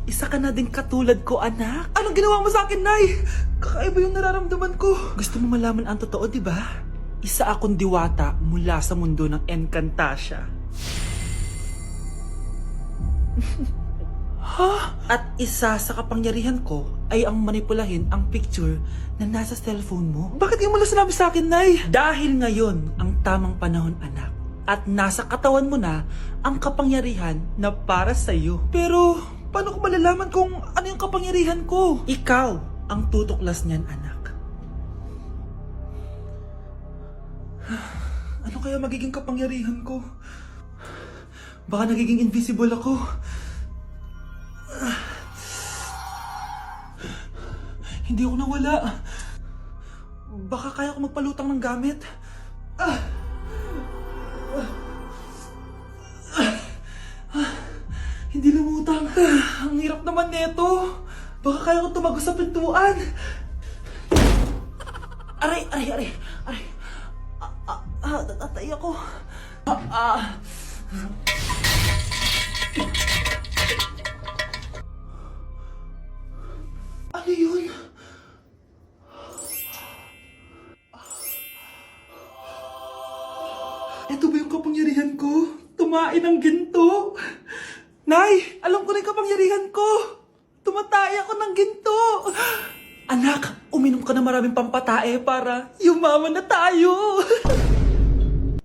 Isa ka na din katulad ko, anak. Anong ginawa mo sa akin, Nay? Kakaiba yung nararamdaman ko. Gusto mo malaman ang totoo, di ba? Isa akong diwata mula sa mundo ng Encantasia. Ha? At isa sa kapangyarihan ko ay ang manipulahin ang picture na nasa cellphone mo. Bakit yung mo lang sinabi sa akin, Nay? Dahil ngayon ang tamang panahon, anak. At nasa katawan mo na ang kapangyarihan na para sa'yo. Pero paano ko malalaman kung ano yung kapangyarihan ko? Ikaw ang tutuklas niyan, anak. Ano kaya magiging kapangyarihan ko? Baka nagiging invisible ako. Hindi ako nawala. Baka kaya ko magpalutang ng gamit. Hindi lumutang. Ang hirap naman nito. Baka kaya ko tumagos sa pintuan. Aray. Tatay ako. Ano yun? Ito ba yung kapangyarihan ko? Tumain ng ginto? Nay, alam ko na yung kapangyarihan ko. Tumatay ako ng ginto. Anak, uminom ka na maraming pampatae para yumaman na tayo.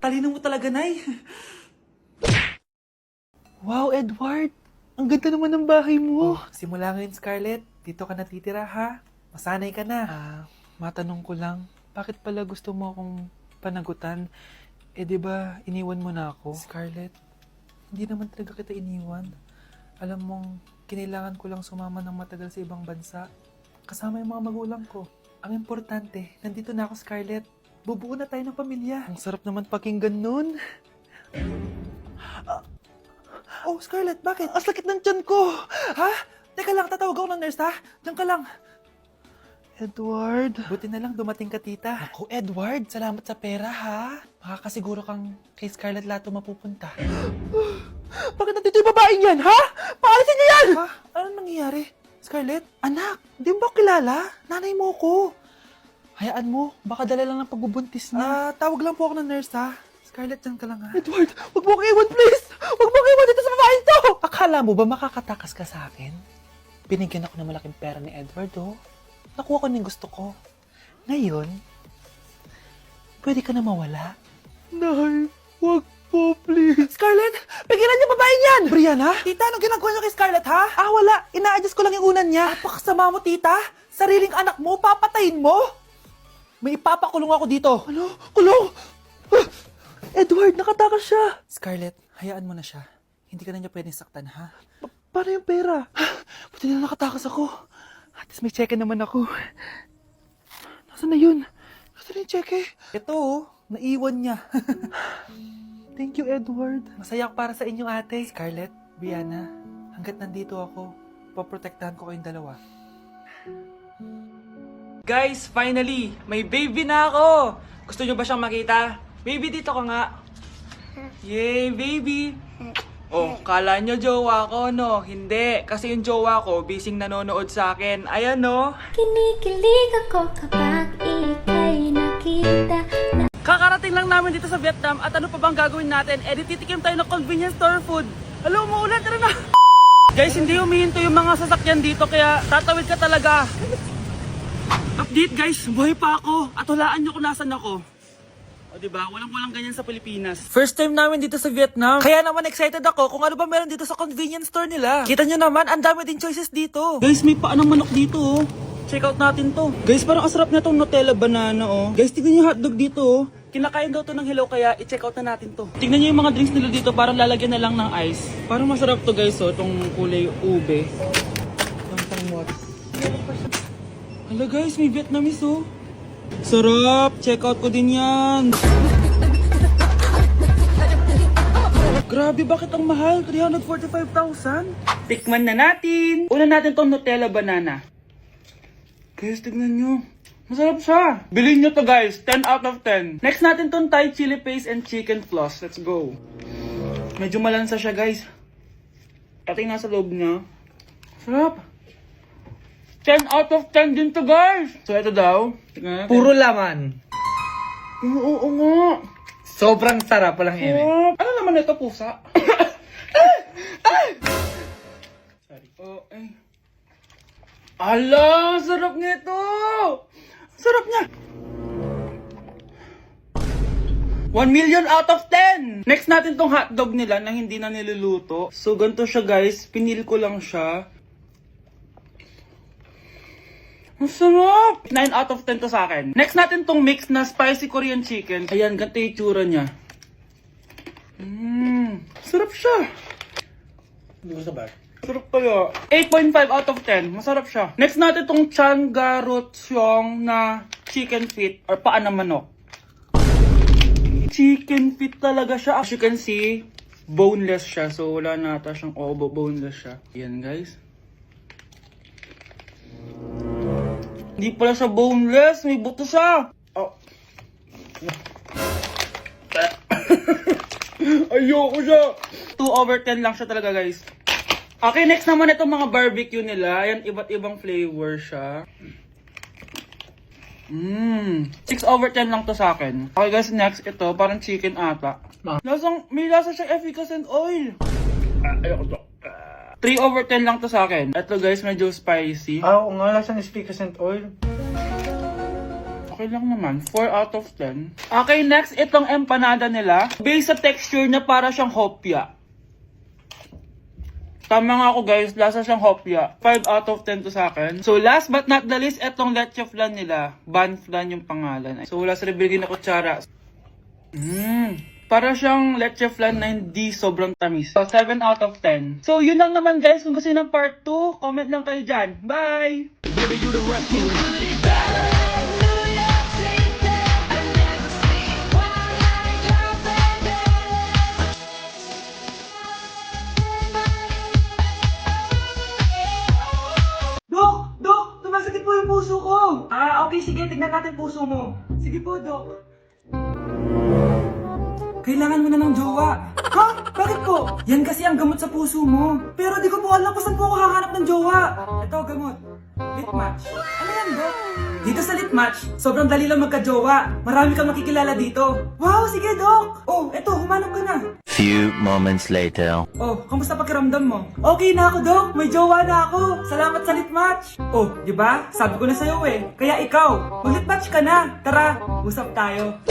Talino mo talaga, Nay. Wow, Edward. Ang ganda naman ng bahay mo. Simula ngayon, Scarlett. Dito ka natitira, ha? Masanay ka na. Matanong ko lang, bakit pala gusto mo akong panagutan? Di ba iniwan mo na ako? Scarlett, hindi naman talaga kita iniwan. Alam mong, kinailangan ko lang sumama ng matagal sa ibang bansa. Kasama yung mga magulang ko. Ang importante, nandito na ako, Scarlett. Bubuo na tayo ng pamilya. Ang sarap naman pakinggan nun. Oh, Scarlett, bakit? Ang sakit ng tiyan ko! Ha? Teka lang, tatawag ako ng nurse, ha? Diyan ka lang. Edward. Buti na lang dumating ka, tita. Ako, Edward, salamat sa pera, ha? Makakasiguro kang kay Scarlett Lato mapupunta. Bakit nandito yung babaeng yan, ha? Paalisin niyo yan! Ha? Anong nangyayari? Scarlett? Anak, di mo ba kilala? Nanay mo ko. Hayaan mo, baka dala lang ng pagbubuntis niya. Tawag lang po ako ng nurse, ha? Scarlett, dyan ka lang, ha? Edward, wag mo kang iwan, please! Wag mo kang iwan dito sa babaeng to! Akala mo ba makakatakas ka sa akin? Binigyan ako ng malaking pera ni Edward, oh. Nakuha ko na yung gusto ko. Ngayon, pwede ka na mawala. Nay, wag po, please. Scarlett, pigilan niyo babaeng yan! Brianna? Tita, anong ginagawa niyo kay Scarlett, ha? Wala. Ina-adjust ko lang yung unan niya. Napakasama mo, tita. Sariling anak mo, papatayin mo? May ipapakulong ako dito. Ano? Kulong? Edward, nakatakas siya. Scarlett, hayaan mo na siya. Hindi ka na niya pwedeng saktan, ha? Paano yung pera? Buti na nakatakas ako. At least may cheque naman ako. Nasaan na yun? Nasaan na yung cheque? Ito, oh. Naiwan niya. Thank you, Edward. Masaya ako para sa inyo, ate. Scarlett, Brianna, hanggat nandito ako, poprotektahan ko kayong dalawa. Guys, finally, may baby na ako! Gusto nyo ba siyang makita? Baby, dito ka nga. Yay, baby! Oh, kala nyo jowa ko, no? Hindi, kasi yung jowa ko, bising nanonood sa akin. Ayan, no? Kinikilig ako kapag ika'y nakita na... Kakarating lang namin dito sa Vietnam at ano pa bang gagawin natin? Titikim tayo ng convenience store food. Hello, umuulan, tara na! Guys, hindi humihinto yung mga sasakyan dito kaya tatawid ka talaga. Update guys, buhay pa ako. At hulaan nyo kung nasan ako. O diba, walang ganyan sa Pilipinas. First time namin dito sa Vietnam. Kaya naman excited ako kung ano ba meron dito sa convenience store nila. Kita nyo naman, ang dami din choices dito. Guys, may paanong manok dito, oh. Check out natin to. Guys, parang asarap na tong Nutella banana, oh. Guys, tignan yung hotdog dito, oh. Kinakain daw to ng hello kaya i-check out na natin to. Tignan nyo yung mga drinks nila dito, parang lalagyan na lang ng ice. Parang masarap to guys, oh, tong kulay ube. What? Hala guys, may Vietnamese, oh. Sarap! Check out ko din yan! Grabe, bakit ang mahal? 345,000? Tikman na natin! Una natin tong Nutella banana. Guys, tignan nyo. Masarap siya! Bilhin nyo to guys, 10 out of 10. Next natin tong Thai chili paste and chicken floss. Let's go. Medyo malansa siya guys. Pati nasa loob niya. Sarap. 10 out of 10 din to, guys. So, ito daw. Puro laman. Oo nga. Sobrang sarap, walang eme. Ano naman ito, pusa? Sorry. Oh, ay. Ala, sarap nito. Sarap niya. 1 million out of 10! Next natin tong hotdog nila na hindi na niluluto. So, ganito siya, guys. Pinil ko lang siya. Ang sarap! 9 out of 10 to sa akin. Next natin tong mix na spicy Korean chicken. Ayan, ganito yung itsura niya. Sarap siya. Hindi ko sabar. Sarap kaya. 8.5 out of 10. Masarap siya. Next natin tong Changarotyong na chicken feet or paa ng manok. Chicken feet talaga siya. As you can see, boneless siya. So, wala na ata siyang obo. Boneless siya. Yan, guys. Hindi pala siya boneless. May buto siya. Oh. Ayoko siya. 2 over 10 lang siya talaga, guys. Okay, next naman itong mga barbecue nila. Ayan, iba't ibang flavor siya. 6 over 10 lang to sa akin. Okay guys, next ito, parang chicken ata. May lasa siyang efficacy and oil. Ayoko to. 3 over 10 lang to sa akin. Ito guys, medyo spicy. Oo nga, lasang speakers and oil. Okay lang naman, 4 out of 10. Okay, next, itong empanada nila. Based sa texture na para siyang hopya. Tama nga ako guys, lasa siyang hopya. 5 out of 10 to sa akin. So last but not the least, etong leche flan nila. Ban flan yung pangalan. So wala sa ribigin na kutsara. Para siyang leche flan na hindi sobrang tamis. So 7 out of 10. So yun lang naman guys. Kung gusto nyo ng part 2, comment lang kayo dyan. Bye! Dok! Tumasakit po yung puso ko! Okay, sige. Tignan natin puso mo. Sige po, Dok. Kailangan mo na ng jowa. Ha? Bakit po? Yan kasi ang gamot sa puso mo. Pero di ko po alam kung saan po ako hahanap ng jowa. Ito, gamot. Litmatch. Ano yan, Dok? Dito sa Litmatch, sobrang dali lang magka-jowa. Marami kang makikilala dito. Wow, sige, Dok! Oh, eto, humanap ka na. Few moments later. Oh, kamusta pakiramdam mo? Okay na ako, Dok. May jowa na ako. Salamat sa Litmatch. Oh, di ba? Sabi ko na sa'yo eh. Kaya ikaw, mag-Litmatch ka na. Tara, usap tayo.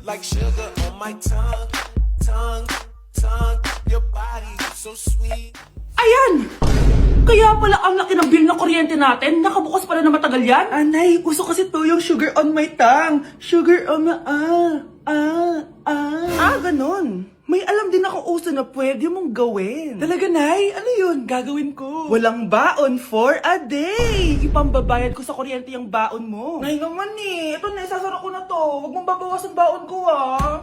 Like sugar on my tongue, your body so sweet. Ayan! Kaya pala ang laki ng bill ng kuryente natin. Nakabukas pala na matagal yan. Anay, uso kasi to yung sugar on my tongue. Sugar on my... ganun. May alam din ako uso na pwede mong gawin. Talaga, Nay? Ano yun? Gagawin ko. Walang baon for a day. Ipambabayad ko sa kuryente yung baon mo. Nay naman eh. Ito na, isasara ko na to. Huwag mong babawasan baon ko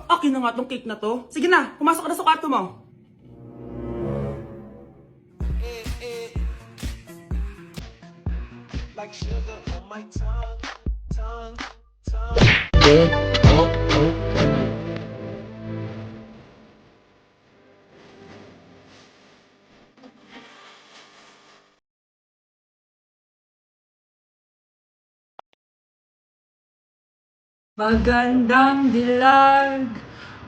Akin na nga tong cake na to. Sige na, pumasok ka na sa kwarto mo. Like sugar on my tongue. Magandang dilag,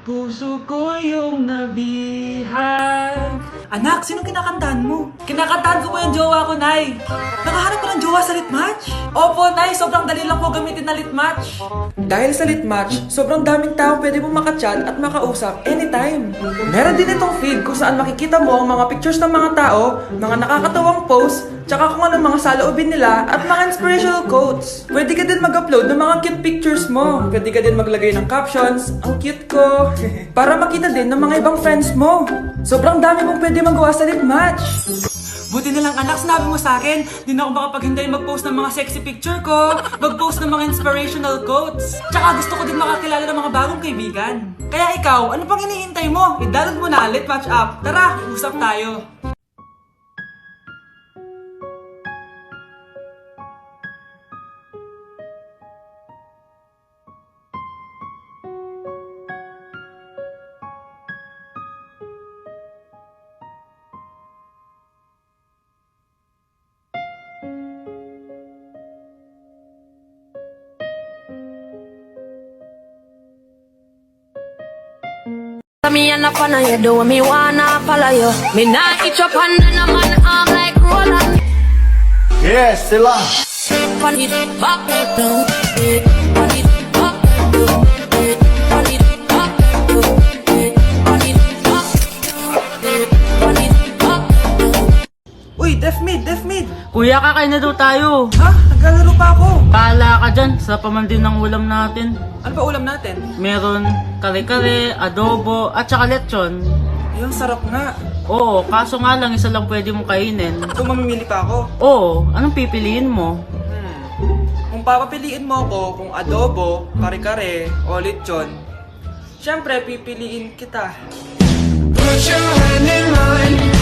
puso ko yung nabihag. Anak, sinong kinakantahan mo? Kinakantahan ko po yung jowa ko, Nay. Nakahanap ko ng jowa sa Litmatch? Opo, Nay. Sobrang dali lang po gamitin na Litmatch. Dahil sa Litmatch, sobrang daming tao pwede mo makachat at makausap anytime. Meron din itong feed kung saan makikita mo ang mga pictures ng mga tao, mga nakakatawang posts, tsaka kung anong mga saloobin nila at mga inspirational quotes. Pwede ka din mag-upload ng mga cute pictures mo. Pwede ka din maglagay ng captions, ang cute ko, para makita din ng mga ibang friends mo. Sobrang dami mong pwede magawa sa Litmatch. Buti na lang anak, sinabi mo sa akin, di na ako makapaghinday mag-post ng mga sexy picture ko, mag-post ng mga inspirational quotes. Tsaka gusto ko din makakilala ng mga bagong kaibigan. Kaya ikaw, ano pang hinihintay mo? I-download mo na Litmatch app. Tara, usap tayo. me and a fan of you, do me wanna follow you. Me not itch up and then a man arm like roller. Yes, still on. Pon it back down, pon it back down, pon it back down, pon it back down, pon it back down. Uy, def mid, def mid. Kuya, kakain na daw tayo. Ha? Naglalaro pa ako. Bahala ka dyan, sa paman din ng ulam natin. Ano ba ulam natin? Meron kare-kare, adobo, at saka lechon. Yung sarap nga. Oo, kaso nga lang isa lang pwede mong kainin. Kung mamimili pa ako, Oo, anong pipiliin mo? kung papapiliin mo ako kung adobo, kare-kare, o lechon, syempre pipiliin kita. Put your hand in mine.